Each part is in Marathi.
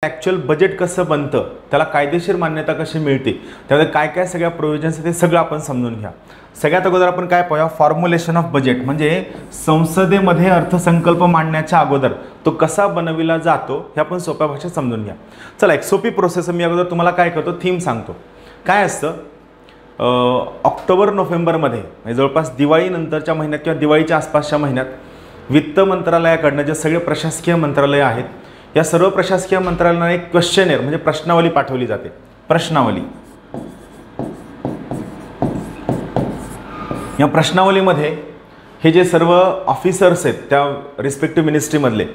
ॲक्च्युअल बजेट कसं बनतं, त्याला कायदेशीर मान्यता कशी मिळते, त्यामध्ये काय काय सगळ्या प्रोव्हिजन्स ते सगळं आपण समजून घ्या। सगळ्यात अगोदर आपण काय पाहूया, फॉर्म्युलेशन ऑफ बजेट म्हणजे संसदेमध्ये अर्थसंकल्प मांडण्याच्या अगोदर तो कसा बनविला जातो हे आपण सोप्या भाषेत समजून घ्या। चला एक सोपी प्रोसेस मी अगोदर तुम्हाला काय करतो, थीम सांगतो। काय असतं, ऑक्टोबर नोव्हेंबरमध्ये म्हणजे जवळपास दिवाळीनंतरच्या महिन्यात किंवा दिवाळीच्या आसपासच्या महिन्यात वित्त मंत्रालयाकडनं जे सगळे प्रशासकीय मंत्रालय आहेत, या सर्व प्रशासकीय मंत्रालयांना एक क्वेश्चनर म्हणजे प्रश्नावली पाठवली जाते। प्रश्नावली, या प्रश्नावलीमध्ये हे जे सर्व ऑफिसर्स आहेत त्या रिस्पेक्टिव्ह मिनिस्ट्रीमधले,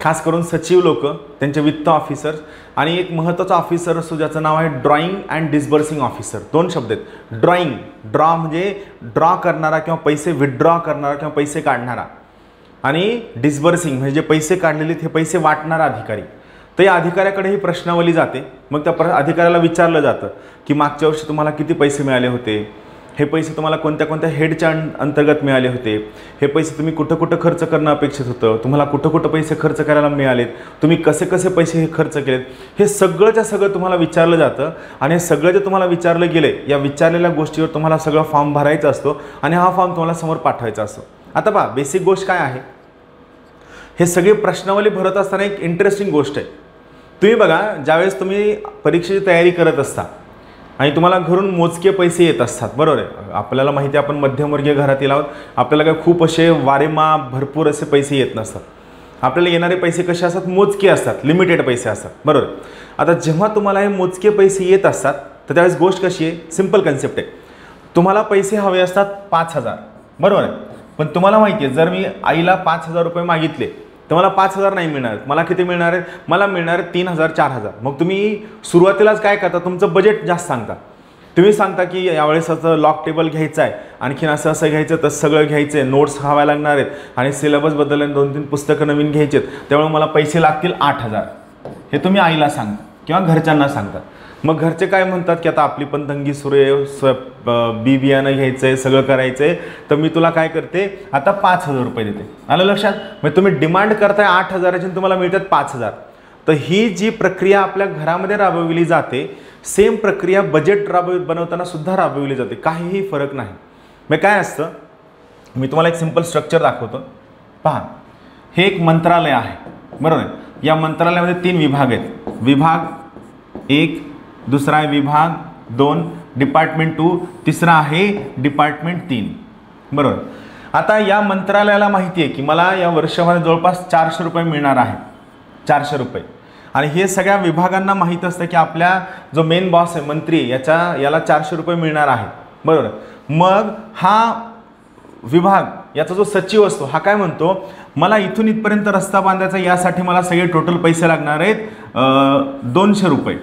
खास करून सचिव लोक, त्यांचे वित्त ऑफिसर्स आणि एक महत्त्वाचा ऑफिसर असतो ज्याचं नाव आहे ड्रॉइंग अँड डिस्बर्सिंग ऑफिसर। दोन शब्द आहेत, ड्रॉइंग, ड्रॉ म्हणजे ड्रॉ करणारा किंवा पैसे विथड्रॉ करणारा किंवा पैसे काढणारा, आणि डिस्बर्सिंग म्हणजे जे पैसे काढलेले ते पैसे वाटणारा अधिकारी। तर या अधिकाऱ्याकडे ही प्रश्नावली जाते। मग त्या अधिकाऱ्याला विचारलं जातं की मागच्या वर्षी तुम्हाला किती पैसे मिळाले होते, हे पैसे तुम्हाला कोणत्या कोणत्या हेडच्या अंतर्गत मिळाले होते, हे पैसे तुम्ही कुठं कुठं खर्च करणं अपेक्षित होतं, तुम्हाला कुठं कुठं पैसे खर्च करायला मिळालेत, तुम्ही कसे कसे पैसे हे खर्च केलेत, हे सगळंच्या सगळं तुम्हाला विचारलं जातं। आणि हे सगळं जे तुम्हाला विचारलं गेले, या विचारलेल्या गोष्टीवर तुम्हाला सगळं फॉर्म भरायचा असतो आणि हा फॉर्म तुम्हाला समोर पाठवायचा असतो। आता पहा, बेसिक गोष्ट काय आहे, हे सगळे प्रश्नावली भरत असताना एक इंटरेस्टिंग गोष्ट आहे। तुम्ही बघा, ज्यावेळेस तुम्ही परीक्षेची तयारी करत असता आणि तुम्हाला घरून मोजके पैसे येत असतात, बरोबर आहे, आपल्याला माहिती आहे आपण मध्यमवर्गीय घरातील आहोत, आपल्याला काय खूप असे वारेमाप भरपूर असे पैसे येत नसतात, आपल्याला येणारे पैसे कसे असतात, मोजके असतात, लिमिटेड पैसे असतात, बरोबर। आता जेव्हा तुम्हाला हे मोजके पैसे येत असतात तर त्यावेळेस गोष्ट कशी आहे, सिंपल कन्सेप्ट आहे। तुम्हाला पैसे हवे असतात 5,000, बरोबर आहे, पण तुम्हाला माहिती आहे जर मी आईला 5,000 रुपये मागितले तर मला 5,000 नाही मिळणार, मला किती मिळणार आहेत, मला मिळणार आहे 3,000 4,000। मग तुम्ही सुरुवातीलाच काय करता, तुमचं बजेट जास्त सांगता, तुम्ही सांगता की यावेळेस असं लॉक टेबल घ्यायचं आहे, आणखीन असं असं घ्यायचं, तसं सगळं घ्यायचं आहे, नोट्स हव्या लागणार आहेत आणि सिलेबस बदलल्याने 2-3 पुस्तकं नवीन घ्यायची आहेत, त्यामुळे मला पैसे लागतील 8,000, हे तुम्ही आईला सांगता किंवा घरच्यांना सांगता। मग घरचे काय म्हणतात की आता आपली पण तंगी सुरू आहे, बी बियाणं घ्यायचं आहे, सगळं करायचं आहे, तर मी तुला काय करते, आता 5,000 रुपये देते। आलं लक्षात? मग तुम्ही डिमांड करताय 8,000ची आणि तुम्हाला मिळतात 5,000। तर ही जी प्रक्रिया आपल्या घरामध्ये राबविली जाते, सेम प्रक्रिया बजेट बनवताना सुद्धा राबविली जाते, काहीही फरक नाही। मग काय असतं, मी तुम्हाला एक सिंपल स्ट्रक्चर दाखवतो। पहा, हे एक मंत्रालय आहे, बरोबर आहे, या मंत्रालयामध्ये 3 विभाग आहेत, विभाग 1, दुसरा आहे विभाग 2, डिपार्टमेंट 2, तिसरा आहे डिपार्टमेंट 3, बरोबर। आता या मंत्रालयाला माहिती आहे की मला या वर्षामध्ये जवळपास 400 रुपये मिळणार आहे, 400 रुपये, आणि हे सगळ्या विभागांना माहीत असतं की आपल्या जो मेन बॉस आहे, मंत्री, याला 400 रुपये मिळणार आहे, बरोबर। मग हा विभाग, याचा जो सचिव असतो, हा काय म्हणतो, मला इथून इथपर्यंत रस्ता बांधायचा, यासाठी मला सगळे टोटल पैसे लागणार आहेत 200 रुपये।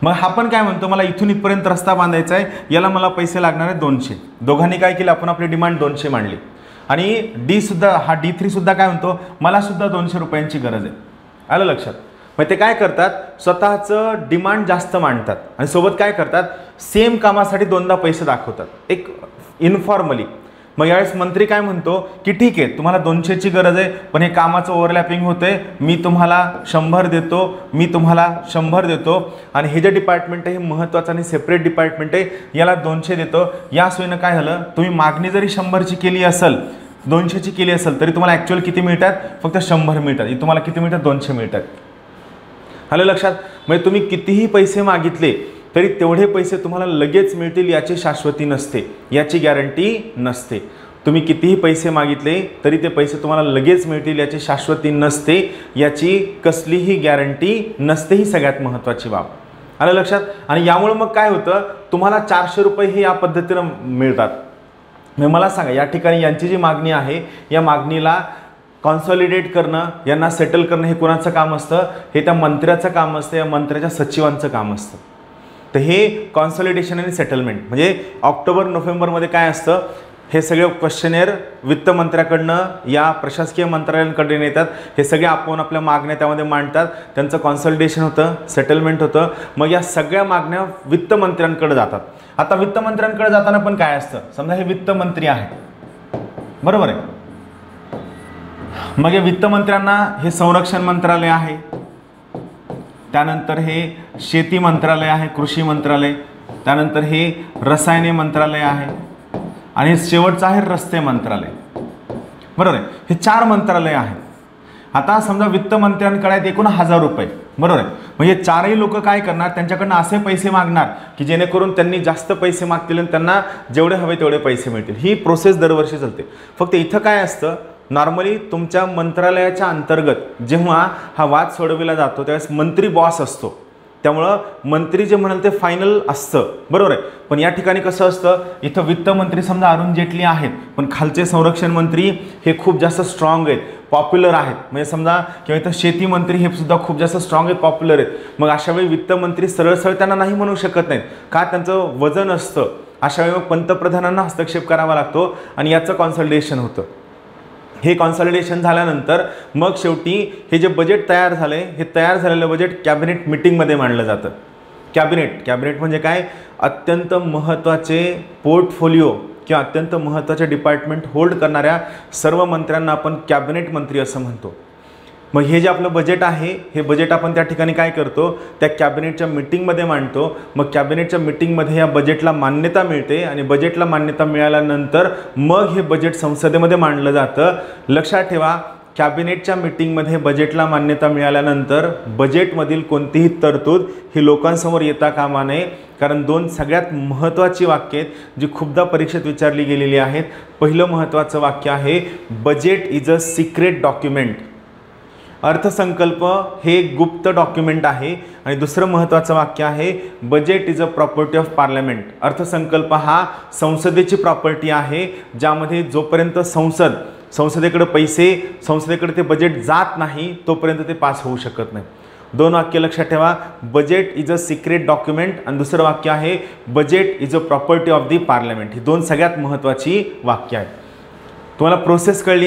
मग हा पण काय म्हणतो, मला इथून इथपर्यंत रस्ता बांधायचा आहे, याला मला पैसे लागणार आहेत 200। दोघांनी काय केलं, आपण आपली डिमांड 200 मांडली। आणि D3 सुद्धा काय म्हणतो, मला सुद्धा 200 रुपयांची गरज आहे। आलं लक्षात? मग ते काय करतात, स्वतःचं डिमांड जास्त मांडतात आणि सोबत काय करतात, सेम कामासाठी 2दा पैसे दाखवतात, एक इन्फॉर्मली। मग यावेळेस मंत्री काय म्हणतो की ठीक आहे, तुम्हाला 200ची गरज आहे, पण हे कामाचं ओव्हरलॅपिंग होतंय, मी तुम्हाला 100 देतो, मी तुम्हाला 100 देतो, आणि हे जे डिपार्टमेंट आहे हे महत्त्वाचं आणि सेपरेट डिपार्टमेंट आहे, याला 200 देतो। या सोयीनं काय झालं, तुम्ही मागणी जरी 100ची केली असेल, 200ची केली असेल, तरी तुम्हाला ॲक्च्युअल किती मिळतात, फक्त 100 मिळतात, तुम्हाला किती मिळतात, 200 मिळतात। आलं लक्षात? म्हणजे तुम्ही कितीही पैसे मागितले तरी तेवढे पैसे तुम्हाला लगेच मिळतील याची शाश्वती नसते, याची गॅरंटी नसते। तुम्ही कितीही पैसे मागितले तरी ते पैसे तुम्हाला लगेच मिळतील याची शाश्वती नसते, याची कसलीही गॅरंटी नसते, ही सगळ्यात महत्त्वाची बाब। आलं लक्षात? आणि यामुळे मग काय होतं, तुम्हाला 400 रुपये हे या पद्धतीनं मिळतात। मग मला सांगा, या ठिकाणी यांची जी मागणी आहे, या मागणीला कॉन्सॉलिडेट करणं, यांना सेटल करणं, हे कोणाचं काम असतं, हे त्या मंत्र्याचं काम असतं, या मंत्र्याच्या सचिवांचं काम असतं। तर हे कॉन्सॉलिडेशन आणि सेटलमेंट म्हणजे ऑक्टोबर नोव्हेंबरमध्ये काय असतं, हे सगळे क्वेश्चनेर वित्त मंत्र्याकडनं या प्रशासकीय मंत्रालयांकडे येतात, हे सगळे आपण आपल्या मागण्या त्यामध्ये मांडतात, त्यांचं कॉन्सॉलिडेशन होतं, सेटलमेंट होतं, मग या सगळ्या मागण्या वित्त मंत्र्यांकडे जातात। आता वित्त मंत्र्यांकडे जाताना पण काय असतं, समजा हे वित्त मंत्री आहेत, बरोबर आहे, मग या वित्त मंत्र्यांना हे संरक्षण मंत्रालय आहे, त्यानंतर हे शेती मंत्रालय आहे, कृषी मंत्रालय, त्यानंतर हे रसायने मंत्रालय आहे आणि शेवटचं आहे रस्ते मंत्रालय, बरोबर आहे. हे 4 मंत्रालय आहेत. आता समजा वित्त मंत्र्यांकडे आहेत एकूण 1000 रुपये, बरोबर आहे. म्हणजे 4ही लोक काय करणार, त्यांच्याकडनं असे पैसे मागणार की जेणेकरून त्यांनी जास्त पैसे मागतील आणि त्यांना जेवढे हवे तेवढे पैसे मिळतील. ही प्रोसेस दरवर्षी चालते. फक्त इथं काय असतं, नॉर्मली तुमच्या मंत्रालयाच्या अंतर्गत जेव्हा हा वाद सोडविला जातो त्यावेळेस मंत्री बॉस असतो, त्यामुळं मंत्री जे म्हणाल ते फायनल असतं, बरोबर आहे. पण या ठिकाणी कसं असतं, इथं वित्त मंत्री समजा अरुण जेटली आहेत, पण खालचे संरक्षण मंत्री हे खूप जास्त स्ट्रॉंग आहेत, पॉप्युलर आहेत. म्हणजे समजा किंवा इथं शेती मंत्री हे सुद्धा खूप जास्त स्ट्रॉंग आहेत, पॉप्युलर आहेत. मग अशा वेळी वित्त मंत्री सरळ सरळ त्यांना नाही म्हणू शकत नाहीत, का त्यांचं वजन असतं. अशा वेळी मग पंतप्रधानांना हस्तक्षेप करावा लागतो आणि याचं कॉन्सल्टेशन होतं. हे कॉन्सॉलिडेशन झाल्यानंतर मग शेवटी हे जे बजेट तयार झाले, हे तयार झालेलं बजेट कॅबिनेट मिटिंगमध्ये मांडलं जातं. कॅबिनेट म्हणजे काय, अत्यंत महत्त्वाचे पोर्टफोलिओ किंवा अत्यंत महत्त्वाचे डिपार्टमेंट होल्ड करणाऱ्या सर्व मंत्र्यांना आपण कॅबिनेट मंत्री असं म्हणतो. मग हे जे आपलं बजेट आहे, हे बजेट आपण त्या ठिकाणी काय करतो, त्या कॅबिनेटच्या मीटिंगमध्ये मांडतो. मग कॅबिनेटच्या मीटिंगमध्ये या बजेटला मान्यता मिळते आणि बजेटला मान्यता मिळाल्यानंतर मग हे बजेट संसदेमध्ये मांडलं जातं. लक्षात ठेवा, कॅबिनेटच्या मीटिंगमध्ये बजेटला मान्यता मिळाल्यानंतर बजेटमधील कोणतीही तरतूद ही लोकांसमोर येता कामा नये, कारण 2 सगळ्यात महत्त्वाची वाक्य आहेत जी खूपदा परीक्षेत विचारली गेलेली आहेत. पहिलं महत्त्वाचं वाक्य आहे, budget is a secret document. अर्थसंकल्प हे गुप्त डॉक्युमेंट आहे. आणि दुसरं महत्त्वाचं वाक्य आहे, budget is a property of parliament. अर्थसंकल्प हा संसदेची प्रॉपर्टी आहे, ज्यामध्ये जोपर्यंत संसदेकडे संसदेकडे ते बजेट जात नाही तोपर्यंत ते पास होऊ शकत नाही. 2 वाक्य लक्षात ठेवा, budget is a secret document आणि दुसरं वाक्य आहे, budget is a property of the parliament. ही 2 सगळ्यात महत्त्वाची वाक्य आहेत. तुम्हाला प्रोसेस कळली.